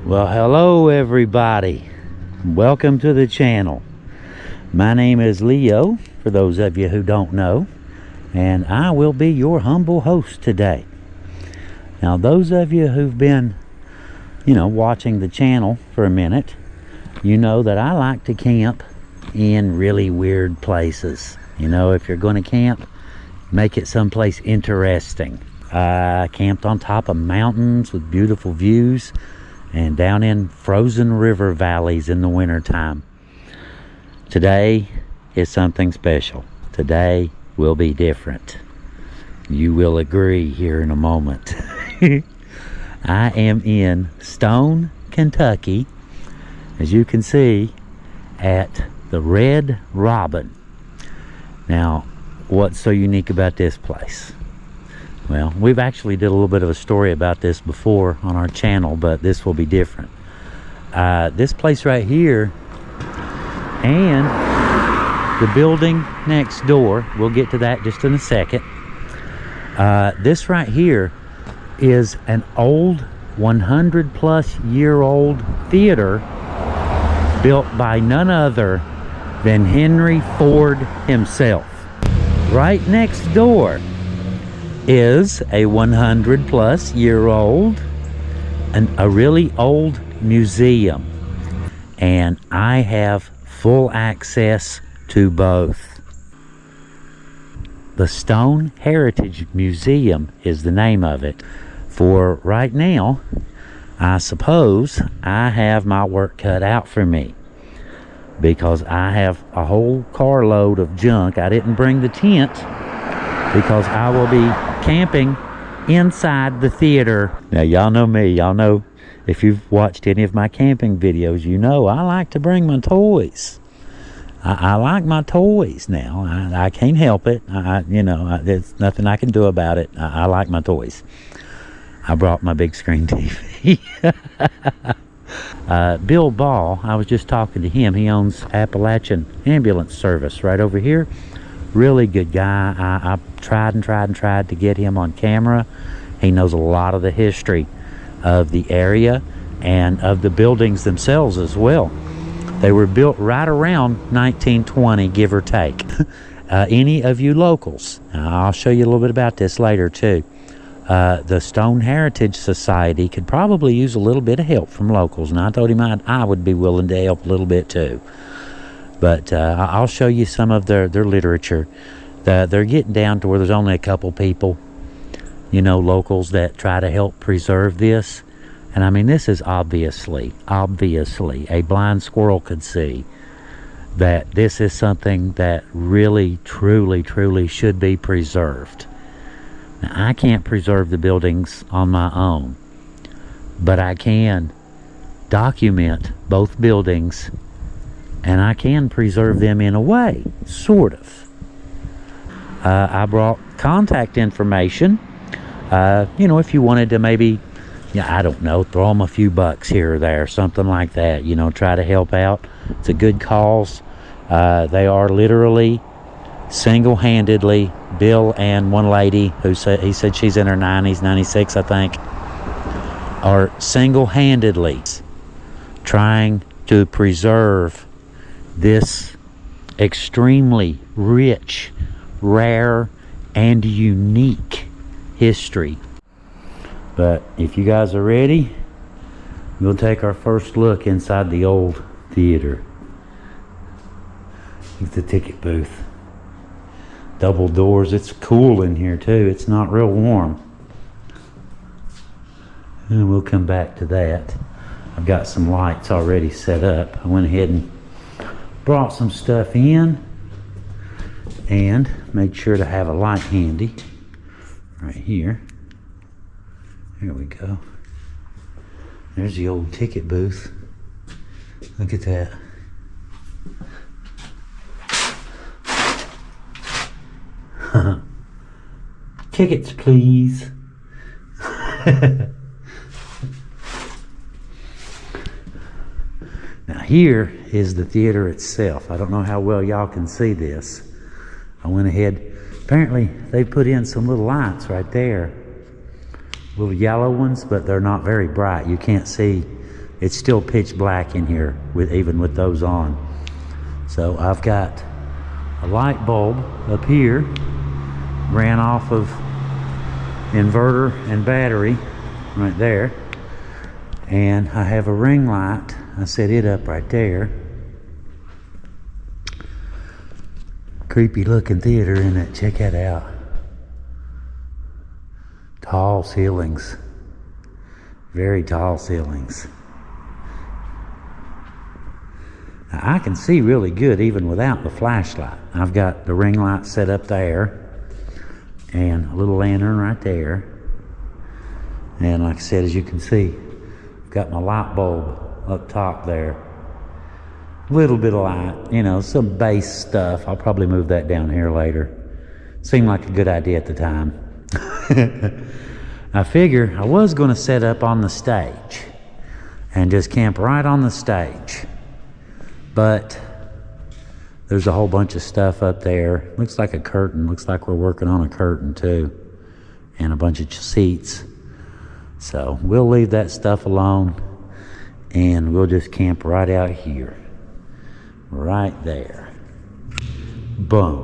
Well, hello everybody. Welcome to the channel. My name is Leo, for those of you who don't know, and I will be your humble host today. Now, those of you who've been, watching the channel for a minute, you know that I like to camp in really weird places. If you're going to camp, make it someplace interesting. I camped on top of mountains with beautiful views and down in frozen river valleys in the wintertime. Today is something special. Today will be different. You will agree here in a moment. I am in Stone, Kentucky, as you can see, at the Red Robin. Now, what's so unique about this place? Well, we've actually did a little bit of a story about this before on our channel, but this will be different. This place right here and the building next door, we'll get to that just in a second. This right here is an old 100-plus-year-old theater built by none other than Henry Ford himself. Right next door is a 100-plus-year-old, a really old museum, and I have full access to both. The Stone Heritage Museum is the name of it. For right now, I suppose I have my work cut out for me, because I have a whole carload of junk. I didn't bring the tent because I will be camping inside the theater. Now, y'all know me. Y'all know, if you've watched any of my camping videos, you know I like to bring my toys. I like my toys now. I can't help it. There's nothing I can do about it. I like my toys. I brought my big screen TV. Bill Ball, I was just talking to him. He owns Appalachian Ambulance Service right over here. Really good guy. I tried to get him on camera. He knows a lot of the history of the area and of the buildings themselves as well. They were built right around 1920, give or take. Any of you locals, I'll show you a little bit about this later too. The Stone Heritage Society could probably use a little bit of help from locals, and I told him I would be willing to help a little bit too. But I'll show you some of their literature. They're getting down to where there's only a couple people, locals that try to help preserve this. And I mean, this is obviously a blind squirrel could see that this is something that really, truly should be preserved. Now, I can't preserve the buildings on my own, but I can document both buildings, and I can preserve them in a way, sort of. I brought contact information. If you wanted to maybe, I don't know, throw them a few bucks here or there, something like that, try to help out. It's a good cause. They are literally, single-handedly, Bill and one lady who he said she's in her 90s, 96, I think, are single-handedly trying to preserve this extremely rich, rare, and unique history. But if you guys are ready, we'll take our first look inside the old theater. It's the ticket booth. Double doors. It's cool in here too. It's not real warm. And we'll come back to that. I've got some lights already set up. I went ahead and brought some stuff in and made sure to have a light handy right here. There we go. There's the old ticket booth. Look at that. Tickets, please. Now here is the theater itself. I don't know how well y'all can see this. I went ahead, apparently they put in some little lights right there. Little yellow ones, but they're not very bright. You can't see it's still pitch black in here even with those on. So I've got a light bulb up here, ran off of inverter and battery right there, and I have a ring light. I set it up right there. Creepy looking theater, isn't it? Check that out. Tall ceilings, very tall ceilings. Now, I can see really good even without the flashlight. I've got the ring light set up there and a little lantern right there. And like I said, as you can see, I've got my light bulb up top there. A little bit of light, you know, some base stuff. I'll probably move that down here later. Seemed like a good idea at the time. I figure I was going to set up on the stage and just camp right on the stage, but there's a whole bunch of stuff up there. Looks like a curtain. Looks like we're working on a curtain too, and a bunch of seats. So we'll leave that stuff alone and we'll just camp right out here, right there. Boom.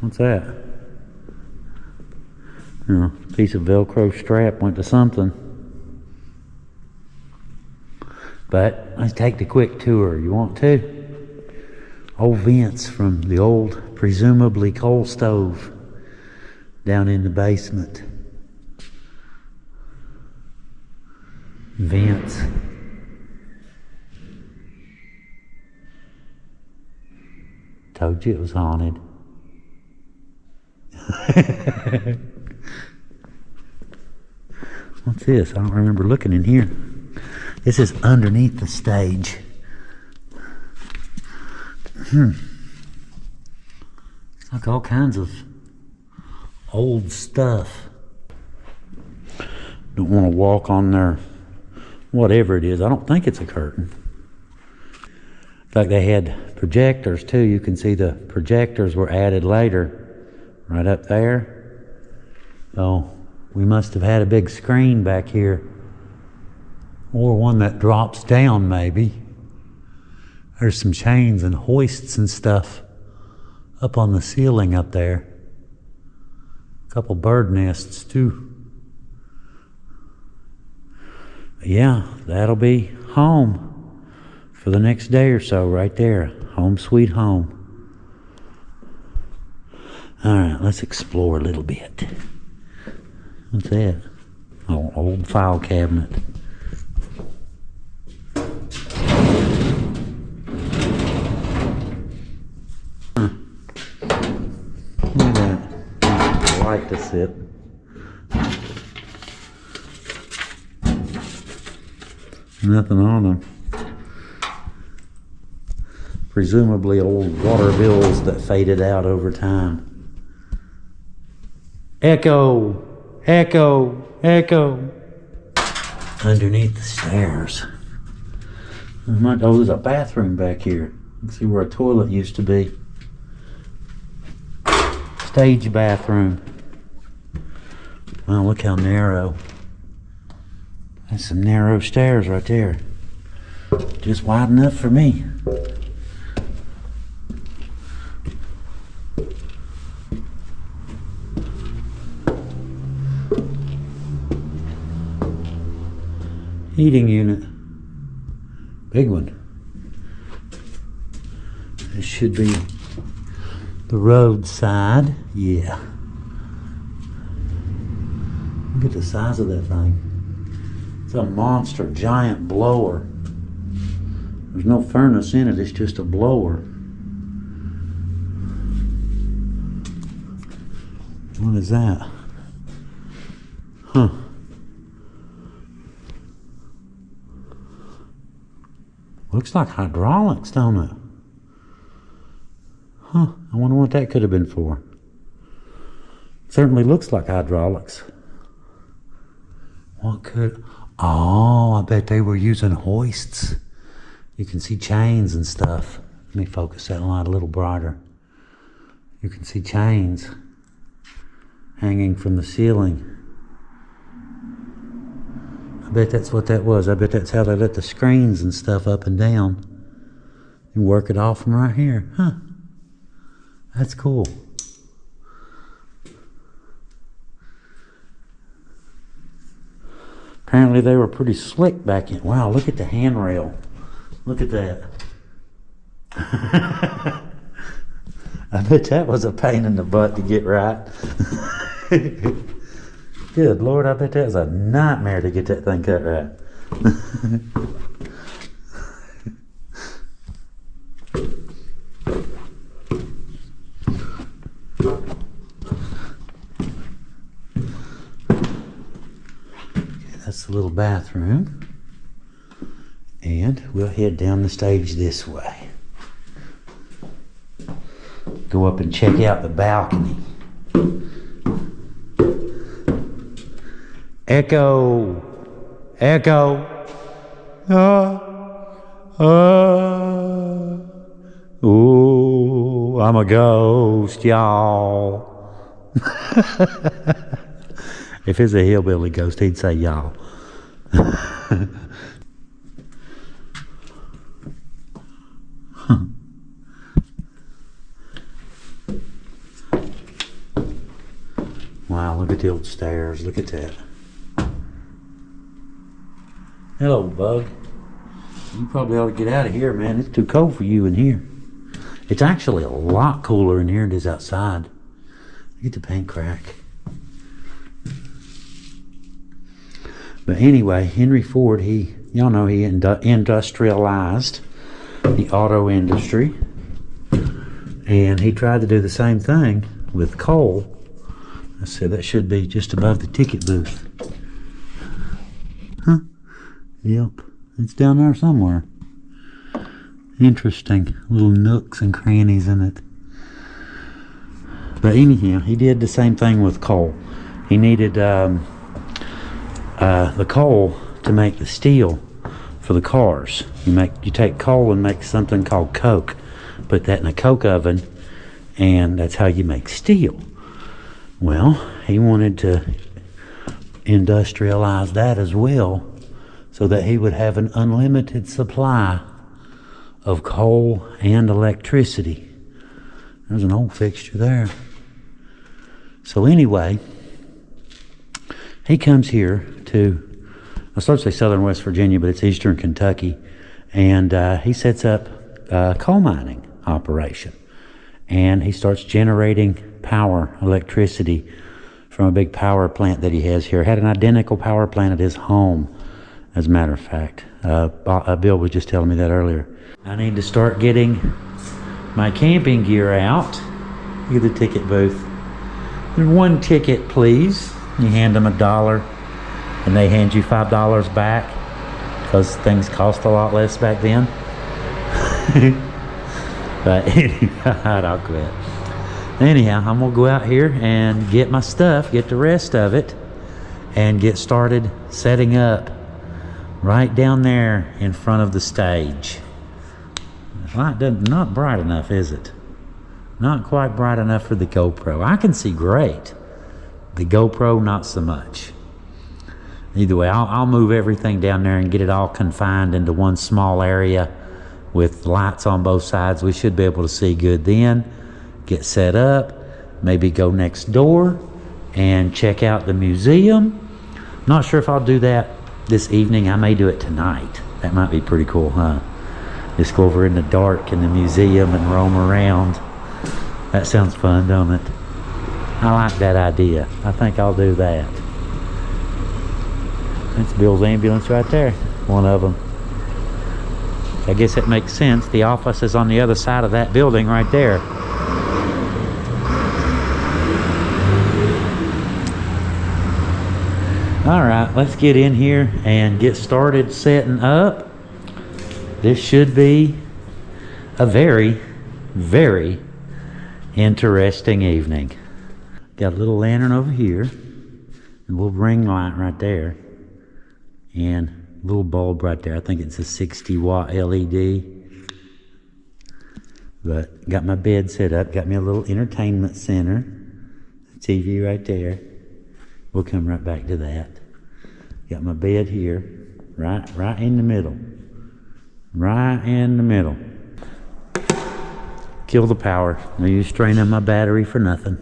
What's that? Piece of Velcro strap went to something. But let's take the quick tour. You want to? Old vents from the old, presumably coal stove down in the basement. Vents. Told you it was haunted. What's this? I don't remember looking in here. This is underneath the stage. It's like all kinds of old stuff. Don't want to walk on there. Whatever it is, I don't think it's a curtain. In fact, they had projectors too. You can see the projectors were added later, right up there. So we must have had a big screen back here, or one that drops down maybe. There's some chains and hoists and stuff up on the ceiling up there. A couple bird nests too. But yeah, that'll be home for the next day or so right there. Home sweet home. All right, let's explore a little bit. What's that? Oh, old file cabinet. Huh. Look at that. Light to sit. Nothing on them. Presumably old water bills that faded out over time. Echo! Echo! Echo! Underneath the stairs. Oh, there's a bathroom back here. Let's see where a toilet used to be. Stage bathroom. Wow, look how narrow. That's some narrow stairs right there. Just wide enough for me. Heating unit. Big one. This should be the roadside. Yeah. Look at the size of that thing. It's a monster, giant blower. There's no furnace in it, it's just a blower. What is that? Huh. Looks like hydraulics, don't it? Huh, I wonder what that could have been for. Certainly looks like hydraulics. What could... Oh, I bet they were using hoists. You can see chains and stuff. Let me focus that light a little brighter. You can see chains hanging from the ceiling. I bet that's what that was. I bet that's how they let the screens and stuff up and down and work it off from right here. Huh. That's cool. Apparently they were pretty slick back in. Wow, look at the handrail. Look at that. I bet that was a pain in the butt to get right. Good Lord, I bet that was a nightmare to get that thing cut right. That's the little bathroom. And we'll head down the stage this way. Go up and check out the balcony. Echo! Echo! Ooh, I'm a ghost, y'all. If it's a hillbilly ghost, he'd say y'all. Wow, look at the old stairs. Look at that. Hello, bug. You probably ought to get out of here, man. It's too cold for you in here. It's actually a lot cooler in here than it is outside. Look at the paint crack. But anyway, Henry Ford, y'all know he industrialized the auto industry. And he tried to do the same thing with coal. I said that should be just above the ticket booth. Huh? Yep. It's down there somewhere. Interesting. Little nooks and crannies in it. But anyhow, he did the same thing with coal. He needed the coal to make the steel for the cars. You take coal and make something called coke. Put that in a coke oven, and that's how you make steel. Well, he wanted to industrialize that as well, so that he would have an unlimited supply of coal and electricity. There's an old fixture there. So anyway, he comes here to, I started to say southern West Virginia, but it's eastern Kentucky, and he sets up a coal mining operation. And he starts generating power, electricity, from a big power plant that he has here. Had an identical power plant at his home, as a matter of fact. Bill was just telling me that earlier. I need to start getting my camping gear out. Look at the ticket booth. One ticket, please. You hand them $1, and they hand you $5 back, because things cost a lot less back then. But anyway, I'll quit. Anyhow, I'm gonna go out here and get my stuff, get the rest of it, and get started setting up right down there in front of the stage. The light doesn't, not bright enough, is it? Not quite bright enough for the GoPro. I can see great. The GoPro, not so much. Either way, I'll move everything down there and get it all confined into one small area with lights on both sides. We should be able to see good then. Get set up, maybe go next door and check out the museum. Not sure if I'll do that this evening. I may do it tonight. That might be pretty cool, huh? Just go over in the dark in the museum and roam around. That sounds fun, don't it? I like that idea. I think I'll do that. That's Bill's ambulance right there. One of them. I guess it makes sense. The office is on the other side of that building right there. All right, let's get in here and get started setting up. This should be a very, very interesting evening. Got a little lantern over here, a little ring light right there, and a little bulb right there. I think it's a 60-watt LED. But got my bed set up, got me a little entertainment center, TV right there. We'll come right back to that. Got my bed here, right in the middle. Right in the middle. Kill the power. No use straining my battery for nothing.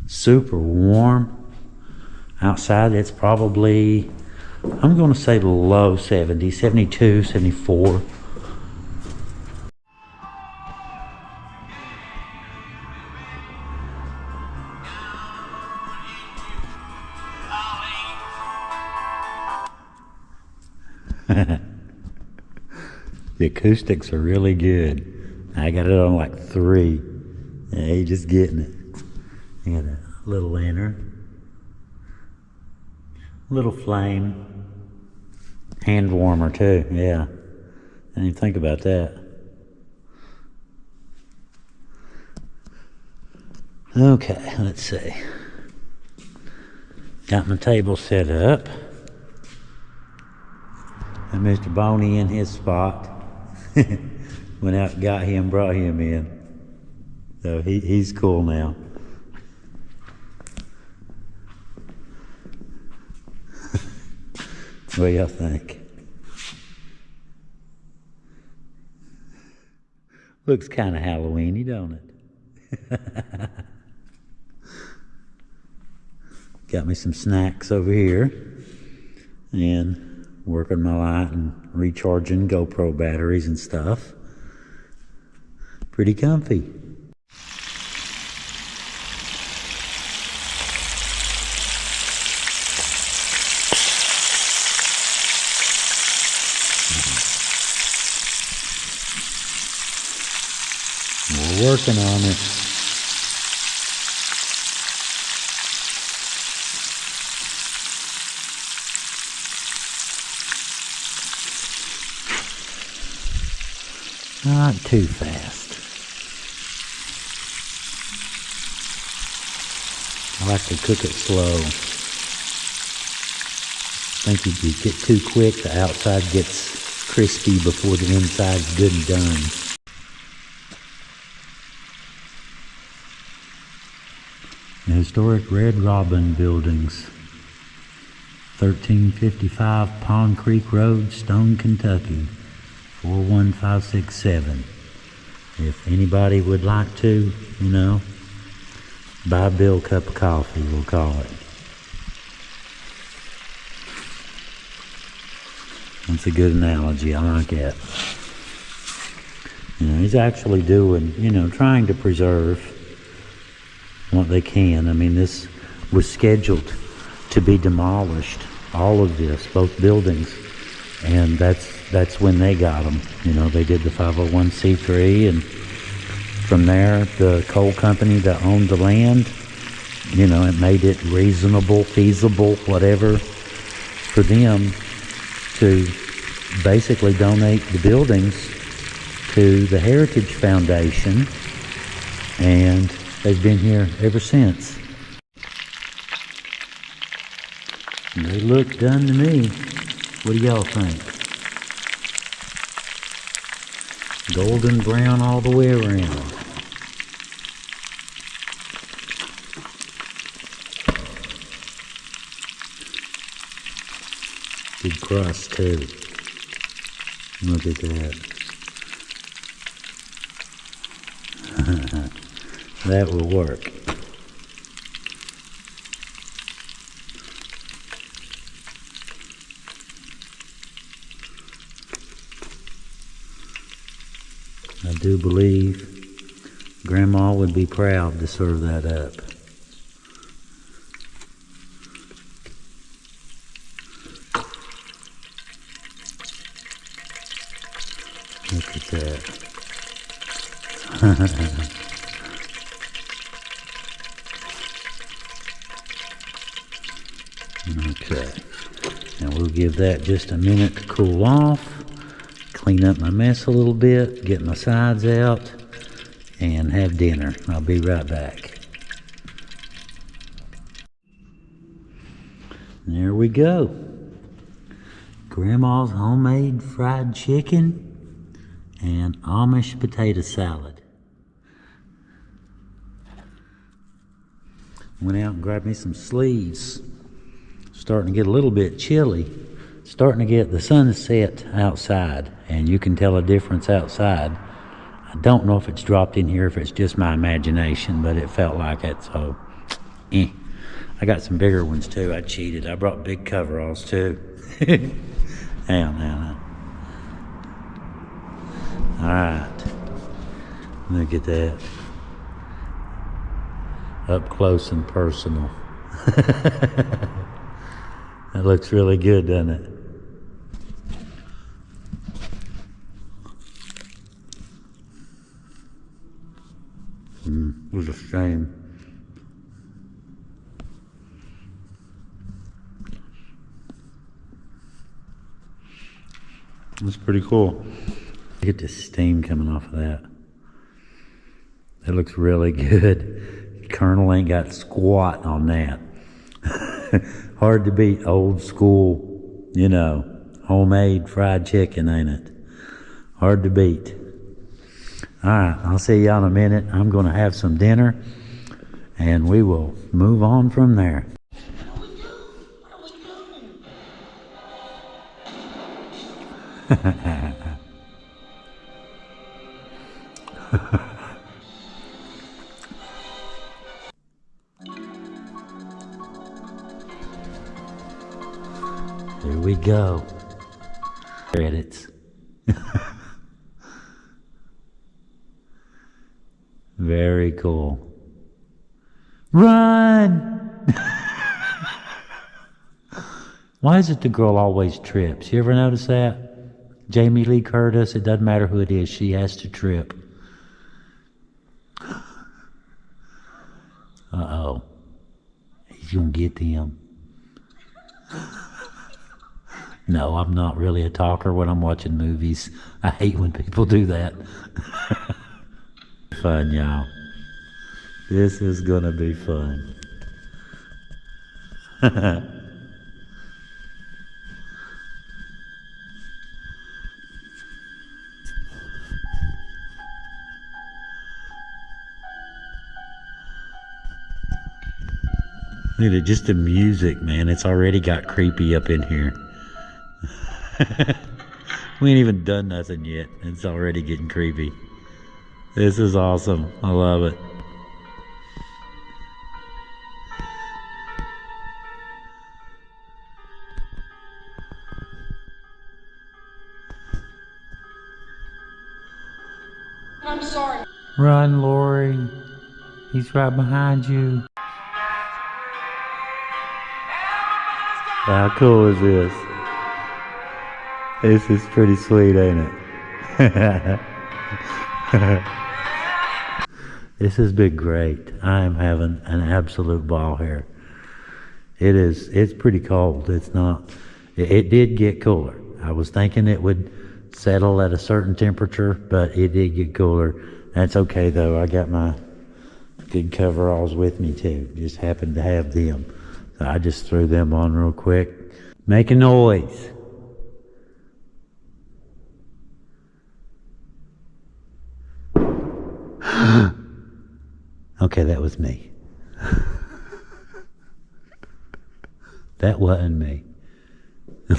Super warm. Outside it's probably, I'm going to say the low 70s, 72, 74. The acoustics are really good. I got it on like 3. Yeah, you're just getting it. You got a little lantern, little flame, hand warmer too. Yeah, I didn't even think about that. Okay, let's see. Got my table set up. And Mr. Boney in his spot. Went out and got him, brought him in. So he's cool now. What do y'all think? Looks kind of Halloweeny, don't it? Got me some snacks over here. And working my light and recharging GoPro batteries and stuff. Pretty comfy. We're working on it. Not too fast. I like to cook it slow. I think if you get too quick, the outside gets crispy before the inside's good and done. The historic Red Robin buildings. 1355 Pond Creek Road, Stone, Kentucky. 41567. If anybody would like to, buy Bill a cup of coffee, we'll call it. That's a good analogy. I like it. He's actually doing, trying to preserve what they can. I mean, this was scheduled to be demolished. All of this, both buildings. And that's when they got them. They did the 501c3, and from there, the coal company that owned the land, it made it reasonable, feasible, whatever, for them to basically donate the buildings to the Heritage Foundation, and they've been here ever since. And they look done to me. What do y'all think? Golden brown all the way around. Good crust too. Look at that. That will work. I do believe Grandma would be proud to serve that up. Look at that. Okay. Now we'll give that just a minute to cool off. Clean up my mess a little bit, get my sides out, and have dinner. I'll be right back. There we go. Grandma's homemade fried chicken and Amish potato salad. Went out and grabbed me some sleeves. starting to get a little bit chilly. Starting to get the sunset outside, and you can tell a difference outside. I don't know if it's dropped in here, if it's just my imagination, but it felt like it, so I got some bigger ones too. I cheated. I brought big coveralls too. Hang on, hang on. Alright. Look at that. Up close and personal. That looks really good, doesn't it? It was a shame. That's pretty cool. Look at the steam coming off of that. That looks really good. Colonel ain't got squat on that. Hard to beat old school, you know, homemade fried chicken, ain't it? Hard to beat. Alright, I'll see y'all in a minute. I'm going to have some dinner, and we will move on from there. Here we go. Credits. Very cool. Run! Why is it the girl always trips? You ever notice that? Jamie Lee Curtis, it doesn't matter who it is, she has to trip. Uh-oh. He's gonna get them. No, I'm not really a talker when I'm watching movies. I hate when people do that. Fun, y'all. This is gonna be fun. Look at it, just the music, man. It's already got creepy up in here. We ain't even done nothing yet. It's already getting creepy. This is awesome. I love it. I'm sorry. Run, Lori. He's right behind you. How cool is this? This is pretty sweet, ain't it? This has been great. I am having an absolute ball here. It's pretty cold. It's not, it did get cooler. I was thinking it would settle at a certain temperature, but it did get cooler. That's okay though. I got my good coveralls with me too. Just happened to have them. So I just threw them on real quick. Make a noise. Okay, that was me. That wasn't me. Do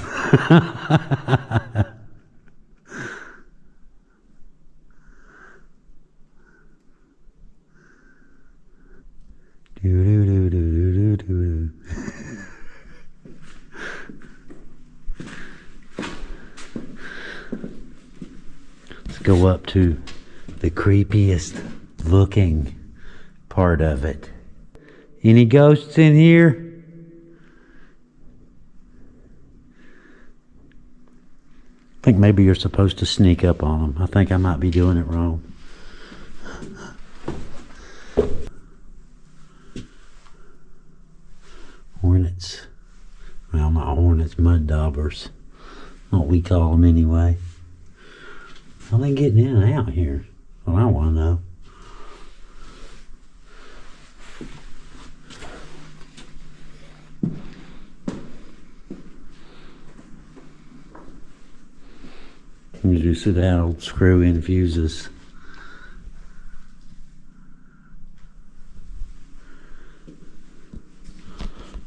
do do do do do. Let's go up to the creepiest looking part of it. Any ghosts in here? I think maybe you're supposed to sneak up on them. I think I might be doing it wrong. Hornets. Well, not hornets, mud daubers. What we call them anyway. How are they getting in and out here? Well, I want to know. You see that old screw-in fuses.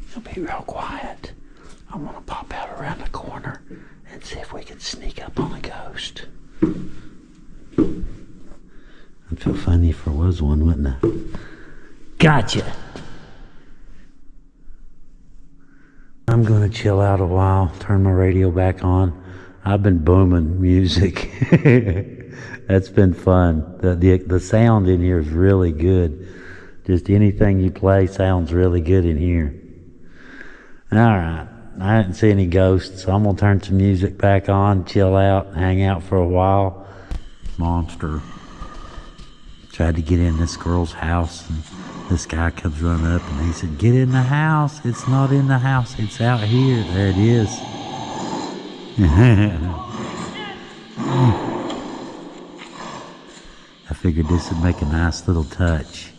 It'll be real quiet. was one, wasn't I? Gotcha. I'm gonna chill out a while, turn my radio back on. I've been booming music. That's been fun. The sound in here is really good. Just anything you play sounds really good in here. All right, I didn't see any ghosts, so I'm gonna turn some music back on, chill out, hang out for a while. Monster tried to get in this girl's house, and this guy comes running up and he said, "Get in the house." It's not in the house, it's out here. There it is. I figured this would make a nice little touch.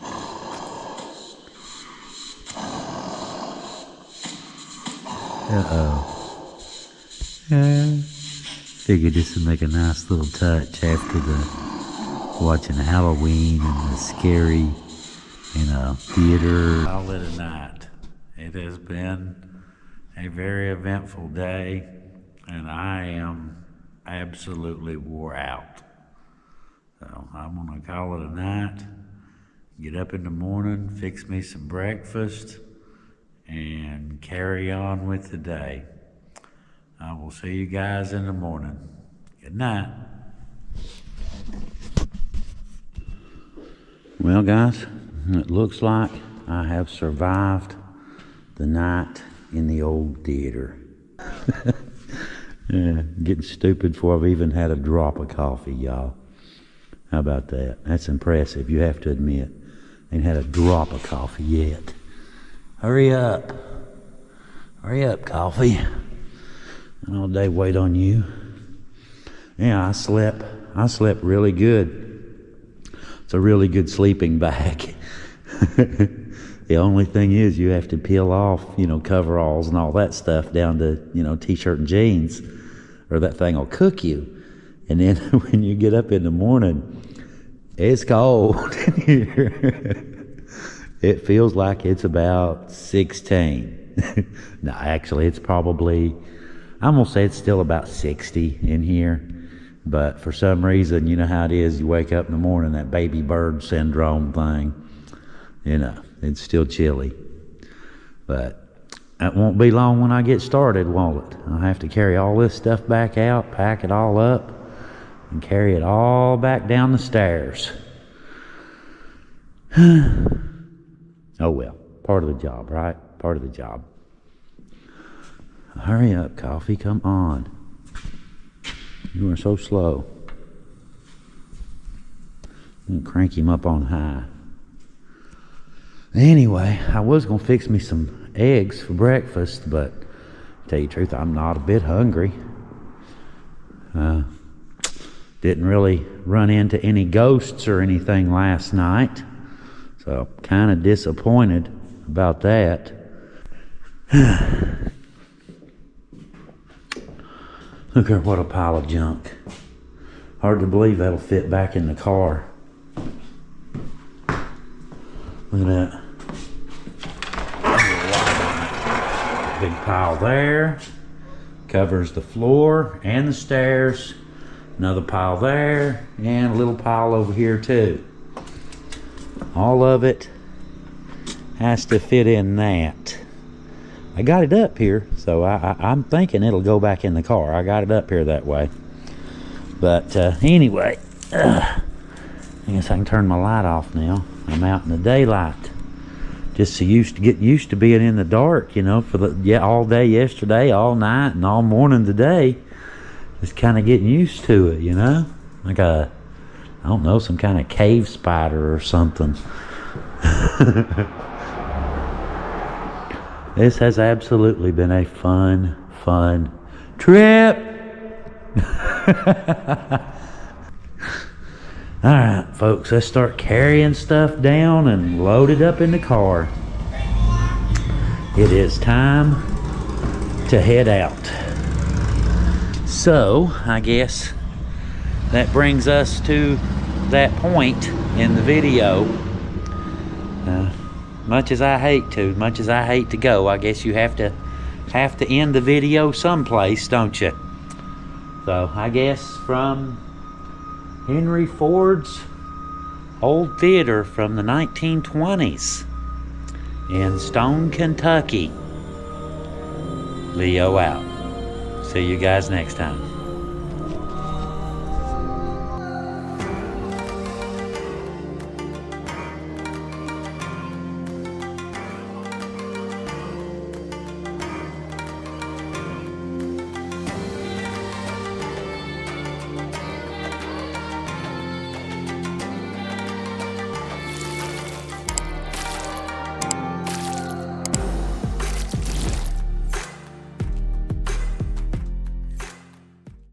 Figured this would make a nice little touch after the watching Halloween and the scary theater. Call it a night. It has been a very eventful day, and I am absolutely wore out. So I'm gonna call it a night, get up in the morning, fix me some breakfast, and carry on with the day. I will see you guys in the morning. Good night. Well, guys, it looks like I have survived the night in the old theater. Yeah, getting stupid before I've even had a drop of coffee, y'all. How about that? That's impressive, you have to admit. Ain't had a drop of coffee yet. Hurry up. Hurry up, coffee. And all day wait on you. Yeah, I slept really good. It's a really good sleeping bag. The only thing is you have to peel off, coveralls and all that stuff down to, t-shirt and jeans, or that thing will cook you. And then when you get up in the morning, it's cold in here. It feels like it's about 16. No, actually, it's probably, I'm going to say it's still about 60 in here. But for some reason, you know how it is, you wake up in the morning, that baby bird syndrome thing, it's still chilly. But it won't be long when I get started, won't it? I'll have to carry all this stuff back out, pack it all up, and carry it all back down the stairs. Oh well, part of the job, right? Part of the job. Hurry up, coffee, come on. You are so slow. I'm gonna crank him up on high. Anyway, I was gonna fix me some eggs for breakfast, but to tell you the truth, I'm not a bit hungry. Didn't really run into any ghosts or anything last night, so kind of disappointed about that. Look at what a pile of junk. Hard to believe that'll fit back in the car. Look at that. Big pile there. Covers the floor and the stairs. Another pile there. And a little pile over here too. All of it has to fit in that. I got it up here, so I'm thinking it'll go back in the car. I got it up here that way. But anyway, I guess I can turn my light off now. I'm out in the daylight. Just so used to get used to being in the dark, for all day yesterday, all night, and all morning today. Just kind of getting used to it, like I don't know, some kind of cave spider or something. This has absolutely been a fun trip. All right, folks, let's start carrying stuff down and load it up in the car. It is time to head out. So, I guess that brings us to that point in the video. Much as I hate to go, I guess you have to end the video someplace, don't you? So I guess from Henry Ford's old theater from the 1920s in Stone, Kentucky. Leo out. See you guys next time.